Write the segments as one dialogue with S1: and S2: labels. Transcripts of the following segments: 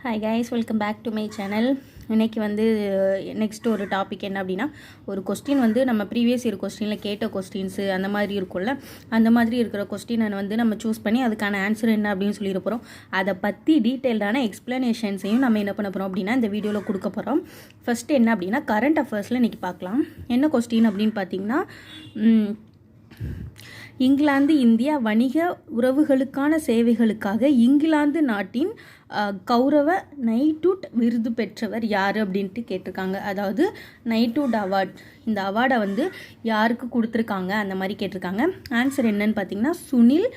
S1: Hi guys, welcome back to my channel. இன்றைக்கி next ஒரு topic என்ன அப்படின்னா, ஒரு கொஸ்டின் நம்ம ப்ரீவியஸ் இயர் கொஸ்டினில் கேட்ட கொஸ்டின்ஸு அந்த மாதிரி இருக்கும்ல, அந்த மாதிரி இருக்கிற கொஸ்டினை நம்ம சூஸ் பண்ணி அதுக்கான ஆன்சர் என்ன அப்படின்னு சொல்லிட போகிறோம். அதை பற்றி டீட்டெயில்டான எக்ஸ்ப்ளனேஷன்ஸையும் நம்ம என்ன பண்ண போகிறோம் அப்படின்னா இந்த வீடியோவில் கொடுக்க போகிறோம். ஃபஸ்ட்டு என்ன அப்படின்னா, கரண்ட் அஃபேர்ஸில் இன்றைக்கி பார்க்கலாம். என்ன கொஸ்டின் அப்படின்னு பார்த்தீங்கன்னா, இங்கிலாந்து இந்தியா வணிக உறவுகளுக்கான சேவைகளுக்காக இங்கிலாந்து நாட்டின் கௌரவ நைட்வுட் விருது பெற்றவர் யார் அப்படின்ட்டு கேட்டிருக்காங்க. அதாவது நைட்வுட் அவார்ட், இந்த அவார்டை யாருக்கு கொடுத்துருக்காங்க அந்த மாதிரி கேட்டிருக்காங்க. ஆன்சர் என்னன்னு பார்த்தீங்கன்னா சுனில்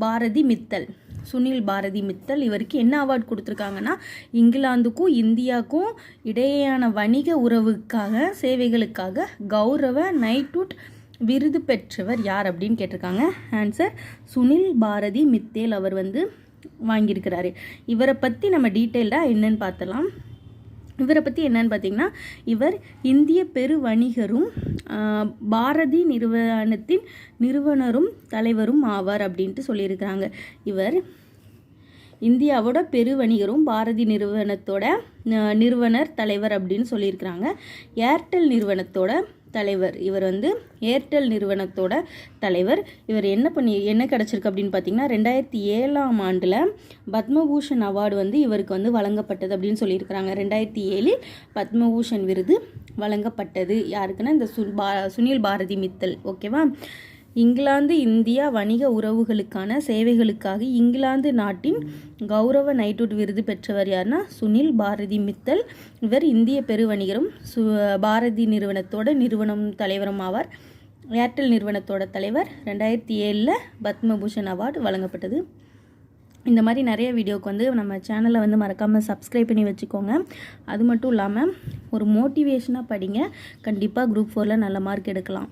S1: பாரதி மித்தல். சுனில் பாரதி மித்தல் இவருக்கு என்ன அவார்டு கொடுத்துருக்காங்கன்னா, இங்கிலாந்துக்கும் இந்தியாவுக்கும் இடையேயான வணிக உறவுக்காக சேவைகளுக்காக கௌரவ நைட்வுட் விருது பெற்றவர் யார் அப்படின்னு கேட்டிருக்காங்க. ஆன்சர் சுனில் பாரதி மித்தேல் அவர் வாங்கியிருக்கிறாரு. இவரை பற்றி நம்ம டீட்டெயில்டாக என்னன்னு பார்த்தலாம். இவரை பற்றி என்னன்னு பார்த்தீங்கன்னா, இவர் இந்திய பெரு வணிகரும் பாரதி நிறுவனத்தின் நிறுவனரும் தலைவரும் ஆவார் அப்படின்ட்டு சொல்லியிருக்கிறாங்க. இவர் இந்தியாவோட பெரு வணிகரும் பாரதி நிறுவனத்தோட நிறுவனர் தலைவர் அப்படின்னு சொல்லியிருக்கிறாங்க. ஏர்டெல் நிறுவனத்தோட தலைவர் இவர் ஏர்டெல் நிறுவனத்தோட தலைவர். இவர் என்ன கிடச்சிருக்கு அப்படின்னு பார்த்தீங்கன்னா, 2007 ஆண்டில் பத்மபூஷன் அவார்டு இவருக்கு வழங்கப்பட்டது அப்படின்னு சொல்லியிருக்கிறாங்க. 2007 பத்மபூஷன் விருது வழங்கப்பட்டது யாருக்குன்னா இந்த சுனில் பாரதி மித்தல். ஓகேவா. இங்கிலாந்து இந்தியா வணிக உறவுகளுக்கான சேவைகளுக்காக இங்கிலாந்து நாட்டின் கௌரவ நைட்வுட் விருது பெற்றவர் யாருன்னா சுனில் பாரதி மித்தல். இவர் இந்திய பெருவணிகரும் பாரதி நிறுவனத்தோட தலைவரும் ஆவார். ஏர்டெல் நிறுவனத்தோட தலைவர். 2007 பத்மபூஷன் அவார்டு வழங்கப்பட்டது. இந்த மாதிரி நிறைய வீடியோவுக்கு நம்ம சேனலை மறக்காமல் சப்ஸ்கிரைப் பண்ணி வச்சுக்கோங்க. அது மட்டும் இல்லாமல் ஒரு மோட்டிவேஷனாக படிங்க. கண்டிப்பாக குரூப் 4ல் நல்ல மார்க் எடுக்கலாம்.